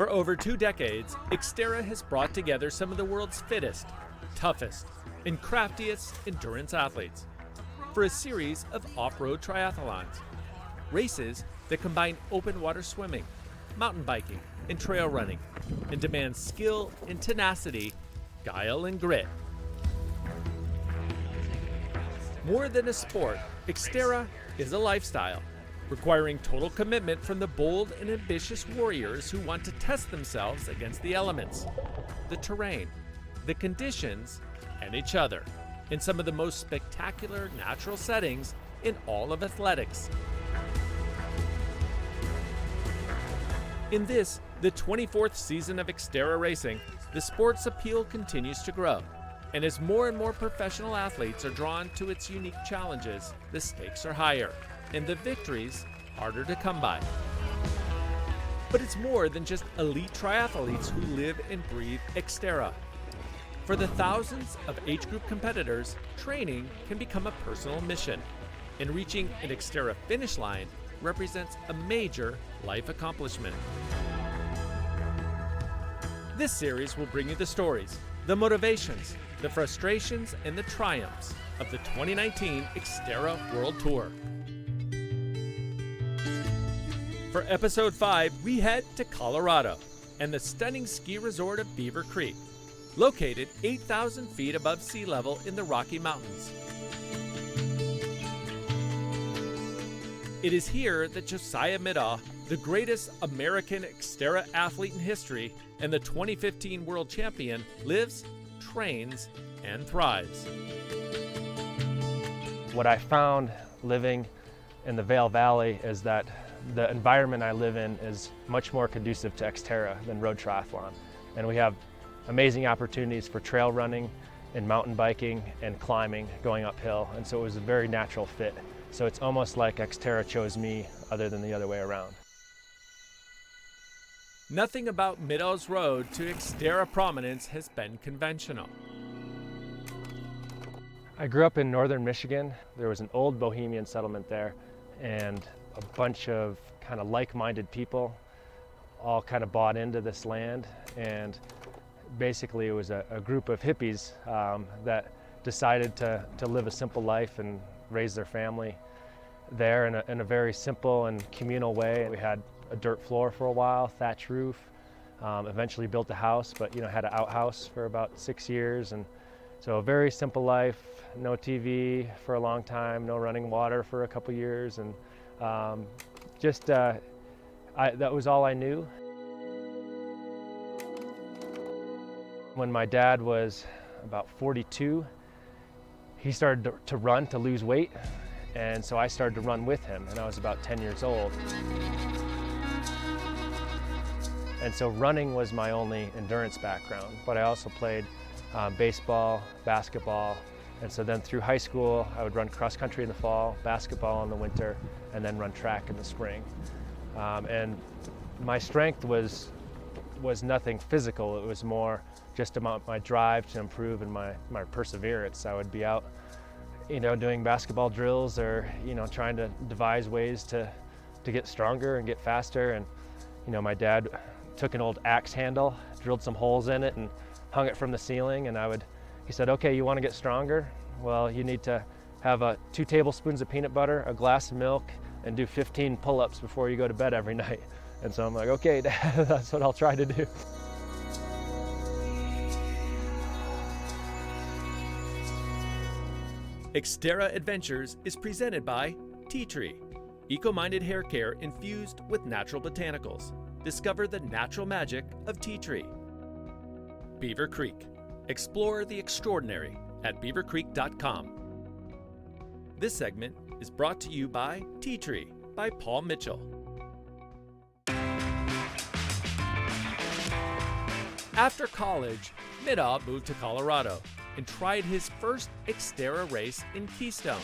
For over 2 decades, XTERRA has brought together some of the world's fittest, toughest, and craftiest endurance athletes for a series of off-road triathlons. Races that combine open water swimming, mountain biking, and trail running, and demand skill and tenacity, guile and grit. More than a sport, XTERRA is a lifestyle, requiring total commitment from the bold and ambitious warriors who want to test themselves against the elements, the terrain, the conditions, and each other in some of the most spectacular natural settings in all of athletics. In this, the 24th season of XTERRA racing, the sport's appeal continues to grow. And as more and more professional athletes are drawn to its unique challenges, the stakes are higher and the victories harder to come by. But it's more than just elite triathletes who live and breathe XTERRA. For the thousands of age group competitors, training can become a personal mission, and reaching an XTERRA finish line represents a major life accomplishment. This series will bring you the stories, the motivations, the frustrations, and the triumphs of the 2019 XTERRA World Tour. For episode 5, we head to Colorado and the stunning ski resort of Beaver Creek, located 8,000 feet above sea level in the Rocky Mountains. It is here that Josiah Middaugh, the greatest American XTERRA athlete in history and the 2015 world champion, lives, trains, and thrives. What I found living in the Vail Valley is that the environment I live in is much more conducive to XTERRA than road triathlon. And we have amazing opportunities for trail running and mountain biking and climbing going uphill. And so it was a very natural fit. So it's almost like XTERRA chose me other than the other way around. Nothing about Middaugh's road to XTERRA prominence has been conventional. I grew up in northern Michigan. There was an old bohemian settlement there and a bunch of kind of like-minded people all kind of bought into this land. And basically it was a group of hippies that decided to live a simple life and raise their family there in a very simple and communal way. We had a dirt floor for a while, thatch roof, eventually built a house, but had an outhouse for about 6 years. And so a very simple life, no TV for a long time, no running water for a couple years, and that was all I knew. When my dad was about 42, he started to run to lose weight, and so I started to run with him, and I was about 10 years old. And so running was my only endurance background, but I also played baseball, basketball, and so then through high school, I would run cross country in the fall, basketball in the winter, and then run track in the spring. And my strength was nothing physical. It was more just about my drive to improve and my perseverance. I would be out, doing basketball drills or, trying to devise ways to get stronger and get faster. And, my dad took an old axe handle, drilled some holes in it and hung it from the ceiling. And he said, okay, you want to get stronger? Well, you need to have 2 tablespoons of peanut butter, a glass of milk, and do 15 pull-ups before you go to bed every night. And so I'm like, okay, Dad, that's what I'll try to do. XTERRA Adventures is presented by Tea Tree, eco-minded hair care infused with natural botanicals. Discover the natural magic of Tea Tree. Beaver Creek. Explore the extraordinary at beavercreek.com. This segment is brought to you by Tea Tree by Paul Mitchell. After college, Middaugh moved to Colorado and tried his first XTERRA race in Keystone.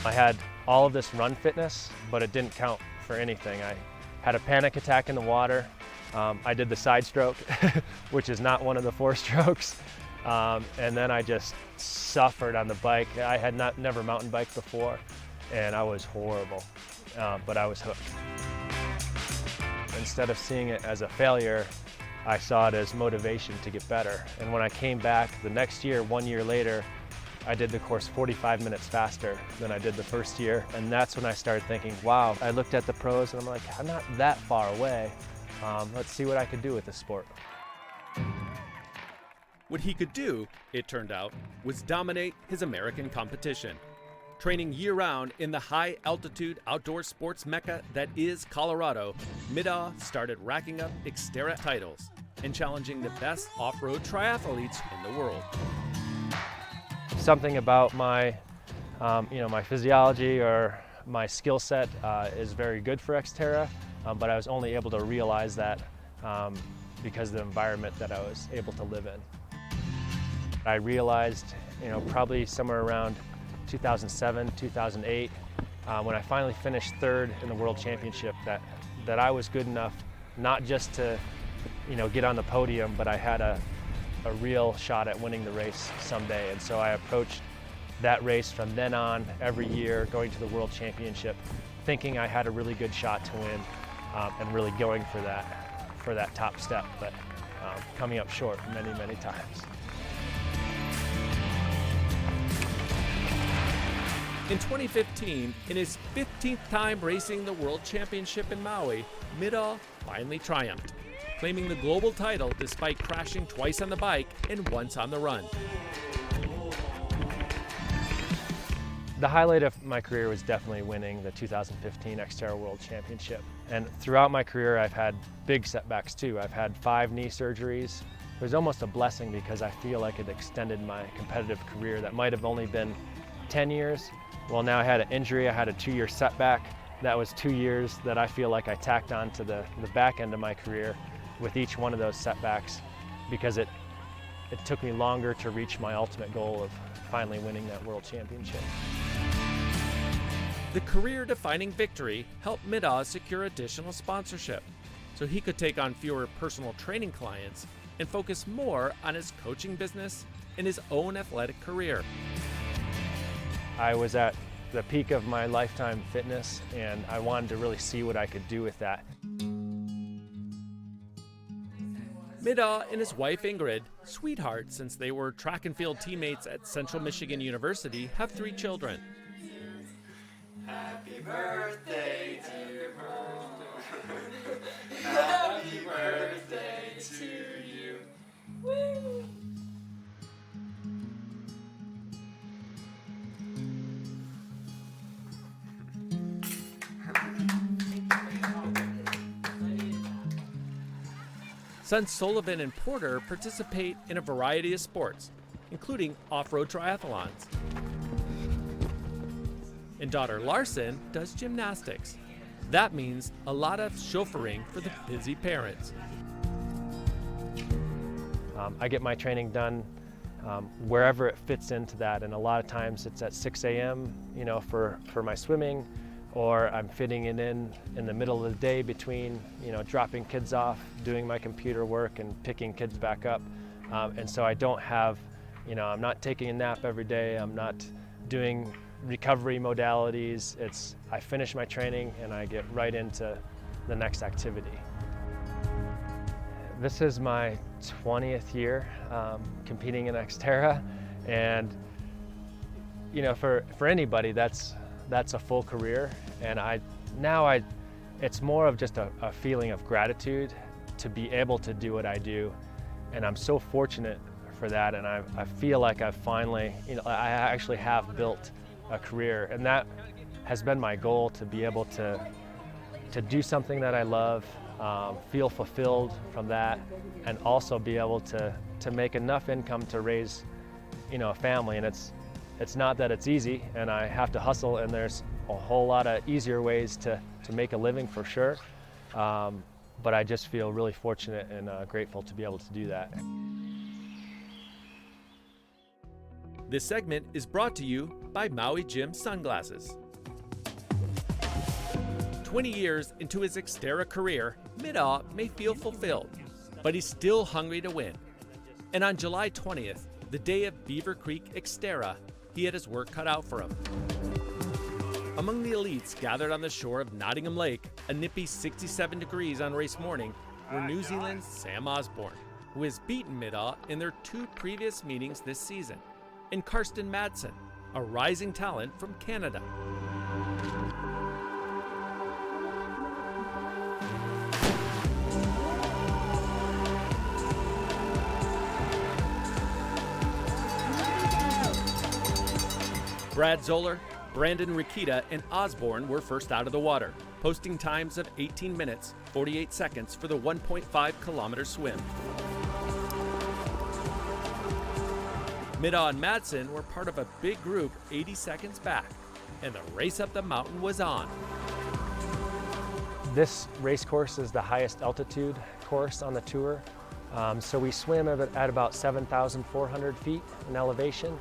I had all of this run fitness, but it didn't count for anything. I had a panic attack in the water. I did the side stroke, which is not one of the 4 strokes. And then I just suffered on the bike. I had never mountain biked before, and I was horrible, but I was hooked. instead of seeing it as a failure, I saw it as motivation to get better. And when I came back the next year, 1 year later, I did the course 45 minutes faster than I did the first year. And that's when I started thinking, wow, I looked at the pros and I'm like, I'm not that far away. Let's see what I could do with this sport. What he could do, it turned out, was dominate his American competition. Training year-round in the high-altitude outdoor sports mecca that is Colorado, Middaugh started racking up XTERRA titles and challenging the best off-road triathletes in the world. Something about my, my physiology or my skill set is very good for XTERRA, but I was only able to realize that because of the environment that I was able to live in. I realized, probably somewhere around 2007, 2008, when I finally finished third in the World Championship, that I was good enough not just to, get on the podium, but I had a real shot at winning the race someday. And so I approached that race from then on every year, going to the World Championship, thinking I had a really good shot to win, and really going for that top step, but coming up short many, many times. In 2015, in his 15th time racing the World Championship in Maui, Middaugh finally triumphed, claiming the global title despite crashing twice on the bike and once on the run. The highlight of my career was definitely winning the 2015 XTERRA World Championship. And throughout my career, I've had big setbacks too. I've had 5 knee surgeries. It was almost a blessing because I feel like it extended my competitive career that might have only been 10 years. Well, now I had an injury, I had a 2-year setback. That was 2 years that I feel like I tacked on to the back end of my career with each one of those setbacks, because it took me longer to reach my ultimate goal of finally winning that World Championship. The career-defining victory helped Middaugh secure additional sponsorship, so he could take on fewer personal training clients and focus more on his coaching business and his own athletic career. I was at the peak of my lifetime fitness, and I wanted to really see what I could do with that. Middaugh and his wife Ingrid, sweethearts since they were track and field teammates at Central Michigan University, have 3 children. Happy birthday to you. Happy birthday to you. Woo! Sons Sullivan and Porter participate in a variety of sports, including off-road triathlons. And daughter Larson does gymnastics. That means a lot of chauffeuring for the busy parents. I get my training done wherever it fits into that, and a lot of times it's at 6 a.m. For my swimming, or I'm fitting it in the middle of the day between dropping kids off, doing my computer work, and picking kids back up. And so I don't have, I'm not taking a nap every day. I'm not doing recovery modalities. I finish my training and I get right into the next activity. This is my 20th year competing in XTERRA, and for anybody that's a full career, and it's more of just a feeling of gratitude to be able to do what I do, and I'm so fortunate for that. And I feel like I've finally, I actually have built a career, and that has been my goal, to be able to do something that I love, feel fulfilled from that, and also be able to make enough income to raise a family. And it's not that it's easy, and I have to hustle, and there's a whole lot of easier ways to make a living for sure. But I just feel really fortunate and grateful to be able to do that. This segment is brought to you by Maui Jim Sunglasses. 20 years into his XTERRA career, Middaugh may feel fulfilled, but he's still hungry to win. And on July 20th, the day of Beaver Creek XTERRA, he had his work cut out for him. Among the elites gathered on the shore of Nottingham Lake, a nippy 67 degrees on race morning, were New Zealand's Sam Osborne, who has beaten Middaugh in their 2 previous meetings this season, and Karsten Madsen, a rising talent from Canada. Brad Zoller, Brandon Rikita, and Osborne were first out of the water, posting times of 18 minutes, 48 seconds for the 1.5-kilometer swim. Middaugh and Madsen were part of a big group 80 seconds back, and the race up the mountain was on. This race course is the highest altitude course on the tour. So we swim at about 7,400 feet in elevation.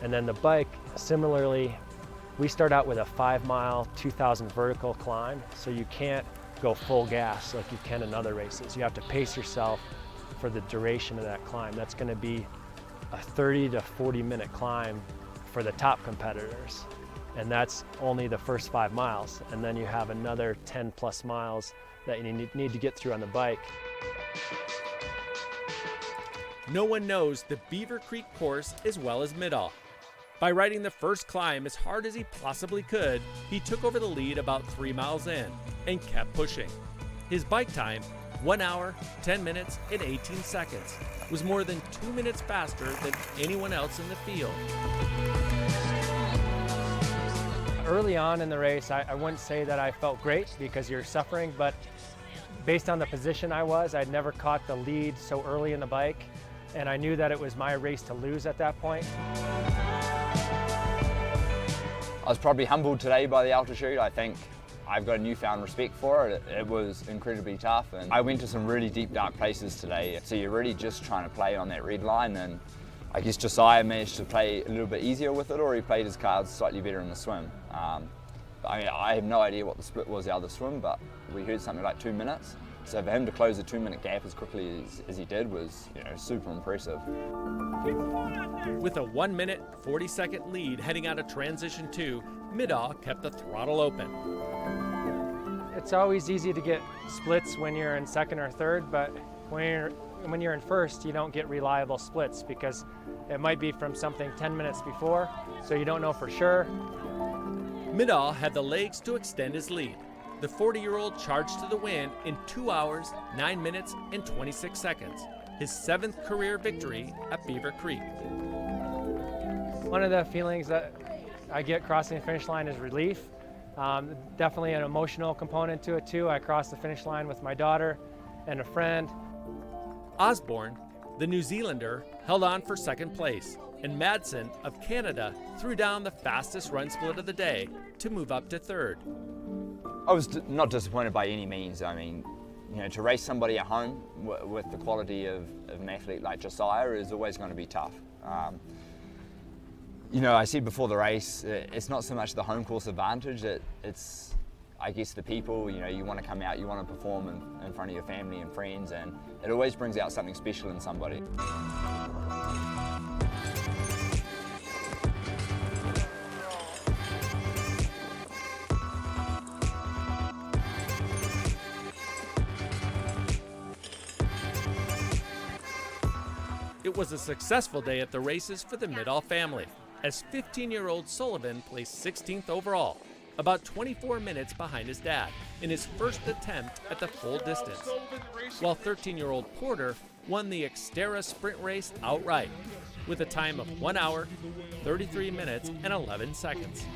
And then the bike, similarly, we start out with a 5-mile, 2,000 vertical climb, so you can't go full gas like you can in other races. You have to pace yourself for the duration of that climb. That's going to be a 30 to 40-minute climb for the top competitors. And that's only the first 5 miles. And then you have another 10 plus miles that you need to get through on the bike. No one knows the Beaver Creek course as well as Middaugh. By riding the first climb as hard as he possibly could, he took over the lead about 3 miles in and kept pushing. His bike time, 1 hour, 10 minutes, and 18 seconds, was more than 2 minutes faster than anyone else in the field. Early on in the race, I wouldn't say that I felt great because you're suffering, but based on the position I was, I'd never caught the lead so early in the bike, and I knew that it was my race to lose at that point. I was probably humbled today by the altitude. I think I've got a newfound respect for it. It was incredibly tough, and I went to some really deep, dark places today. So you're really just trying to play on that red line, and I guess Josiah managed to play a little bit easier with it, or he played his cards slightly better in the swim. I have no idea what the split was out of the swim, but we heard something like 2 minutes. So for him to close the 2-minute gap as quickly as he did was, super impressive. With a 1 minute, 40-second lead heading out of transition 2, Middaugh kept the throttle open. It's always easy to get splits when you're in second or third, but when you're in first, you don't get reliable splits because it might be from something 10 minutes before, so you don't know for sure. Middaugh had the legs to extend his lead. The 40-year-old charged to the win in 2 hours, 9 minutes, and 26 seconds, his 7th career victory at Beaver Creek. One of the feelings that I get crossing the finish line is relief. Definitely an emotional component to it too. I crossed the finish line with my daughter and a friend. Osborne, the New Zealander, held on for second place, and Madsen of Canada threw down the fastest run split of the day to move up to third. I was not disappointed by any means. I mean, to race somebody at home with the quality of an athlete like Josiah is always going to be tough. I said before the race, it's not so much the home course advantage, it's, I guess, the people. You want to come out, you want to perform in front of your family and friends, and it always brings out something special in somebody. It was a successful day at the races for the Middaugh family, as 15-year-old Sullivan placed 16th overall, about 24 minutes behind his dad, in his first attempt at the full distance, while 13-year-old Porter won the XTERRA sprint race outright, with a time of 1 hour, 33 minutes, and 11 seconds.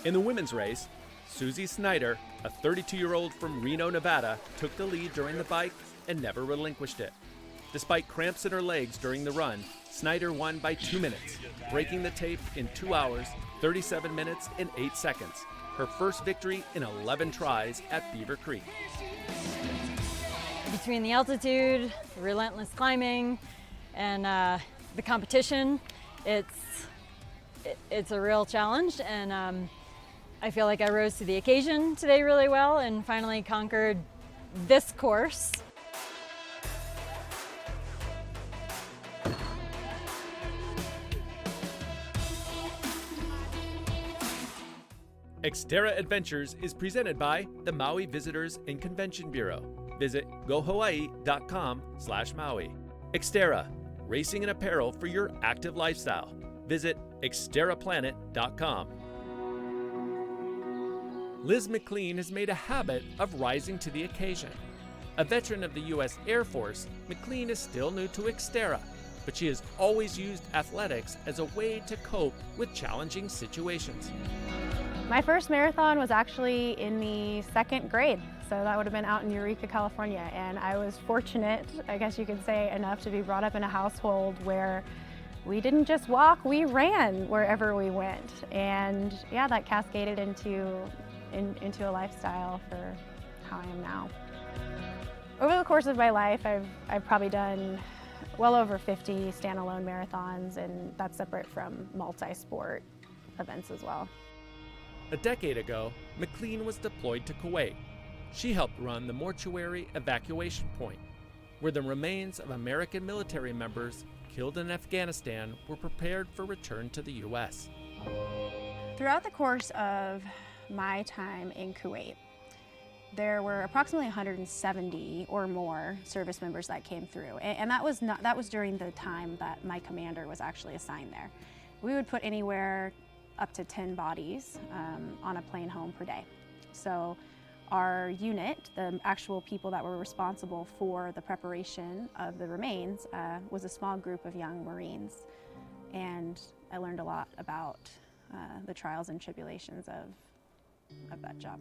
In the women's race, Susie Snyder, a 32-year-old from Reno, Nevada, took the lead during the bike and never relinquished it. Despite cramps in her legs during the run, Snyder won by 2 minutes, breaking the tape in 2 hours, 37 minutes, and 8 seconds, her first victory in 11 tries at Beaver Creek. Between the altitude, the relentless climbing, and the competition, it's a real challenge, and I feel like I rose to the occasion today really well and finally conquered this course. XTERRA Adventures is presented by the Maui Visitors and Convention Bureau. Visit gohawaii.com/Maui. XTERRA, racing and apparel for your active lifestyle. Visit XTERRAplanet.com. Liz McLean has made a habit of rising to the occasion. A veteran of the U.S. Air Force, McLean is still new to XTERRA, but she has always used athletics as a way to cope with challenging situations. My first marathon was actually in the 2nd grade, so that would have been out in Eureka, California, and I was fortunate, I guess you could say, enough to be brought up in a household where we didn't just walk, we ran wherever we went, and yeah, that cascaded into a lifestyle for how I am now. Over the course of my life, I've probably done well over 50 standalone marathons, and that's separate from multi-sport events as well. A decade ago, McLean was deployed to Kuwait. She helped run the mortuary evacuation point, where the remains of American military members killed in Afghanistan were prepared for return to the U.S. Throughout the course of my time in Kuwait, there were approximately 170 or more service members that came through, and that was during the time that my commander was actually assigned there. We would put anywhere up to 10 bodies on a plane home per day. So our unit, the actual people that were responsible for the preparation of the remains, was a small group of young Marines, and I learned a lot about the trials and tribulations of that job.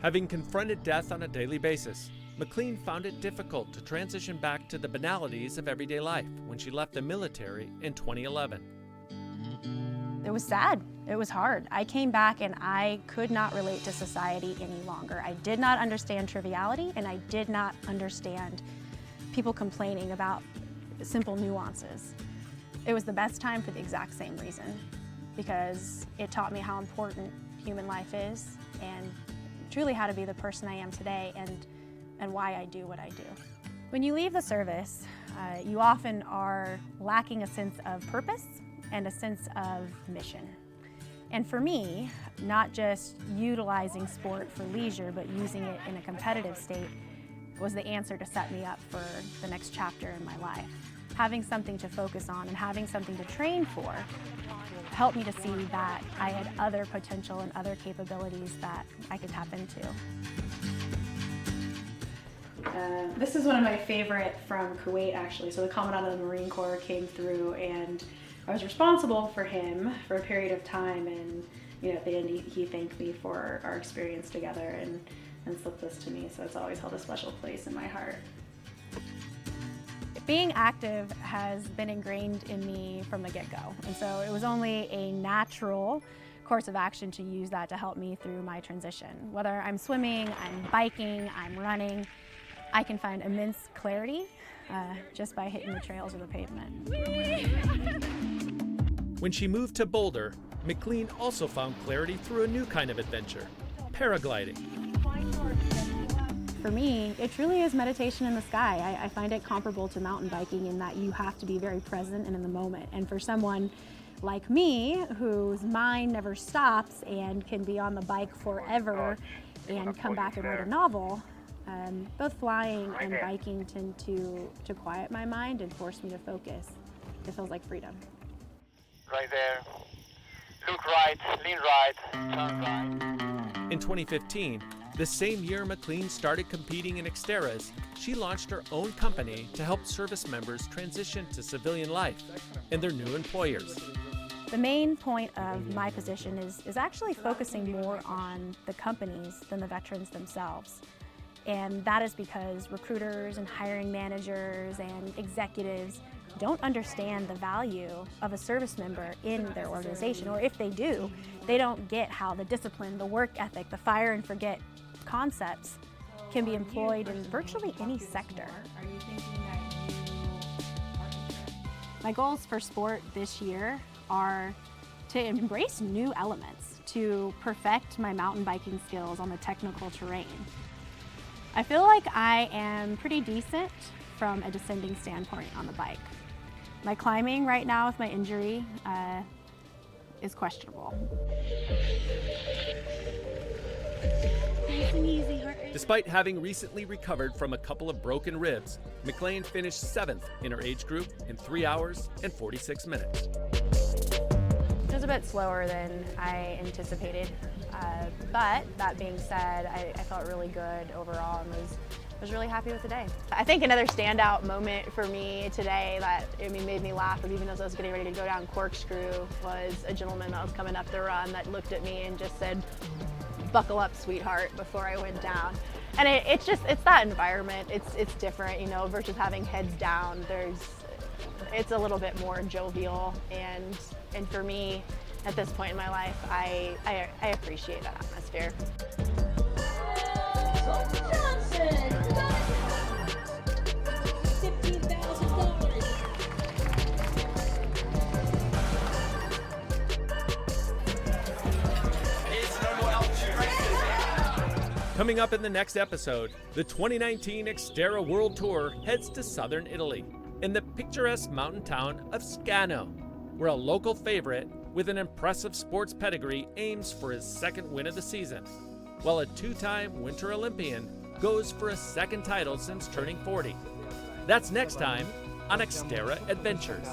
Having confronted death on a daily basis, McLean found it difficult to transition back to the banalities of everyday life when she left the military in 2011. It was sad. It was hard. I came back and I could not relate to society any longer. I did not understand triviality, and I did not understand people complaining about simple nuances. It was the best time for the exact same reason, because it taught me how important human life is and truly how to be the person I am today and why I do what I do. When you leave the service, you often are lacking a sense of purpose and a sense of mission. And for me, not just utilizing sport for leisure, but using it in a competitive state was the answer to set me up for the next chapter in my life. Having something to focus on and having something to train for helped me to see that I had other potential and other capabilities that I could tap into. This is one of my favorite from Kuwait, actually. So the Commandant of the Marine Corps came through, and I was responsible for him for a period of time, and at the end he thanked me for our experience together and slipped this to me, so it's always held a special place in my heart. Being active has been ingrained in me from the get-go, and so it was only a natural course of action to use that to help me through my transition. Whether I'm swimming, I'm biking, I'm running, I can find immense clarity just by hitting the trails or the pavement. When she moved to Boulder, McLean also found clarity through a new kind of adventure, paragliding. For me, it truly is meditation in the sky. I find it comparable to mountain biking in that you have to be very present and in the moment. And for someone like me, whose mind never stops and can be on the bike forever and come back and write a novel, both flying and biking tend to quiet my mind and force me to focus. It feels like freedom. Right there. Look right, lean right, turn right. In 2015, the same year McLean started competing in XTERRAs, she launched her own company to help service members transition to civilian life and their new employers. The main point of my position is actually focusing more on the companies than the veterans themselves. And that is because recruiters and hiring managers and executives don't understand the value of a service member in their organization, or if they do, they don't get how the discipline, the work ethic, the fire and forget concepts can be employed in virtually any sector. My goals for sport this year are to embrace new elements, to perfect my mountain biking skills on the technical terrain. I feel like I am pretty decent from a descending standpoint on the bike. My climbing right now with my injury is questionable. Nice and easy, heart rate. Despite having recently recovered from a couple of broken ribs, McLean finished 7th in her age group in 3 hours and 46 minutes. It was a bit slower than I anticipated, but that being said, I felt really good overall and was really happy with the day. I think another standout moment for me today that made me laugh, even as I was getting ready to go down corkscrew, was a gentleman that was coming up the run that looked at me and just said, "Buckle up, sweetheart," before I went down. And it's that environment. It's different, you know, versus having heads down. It's a little bit more jovial, and for me, at this point in my life, I appreciate that atmosphere. Coming up in the next episode, the 2019 XTERRA World Tour heads to southern Italy in the picturesque mountain town of Scano, where a local favorite with an impressive sports pedigree aims for his second win of the season, while a two-time Winter Olympian goes for a second title since turning 40. That's next time on XTERRA Adventures.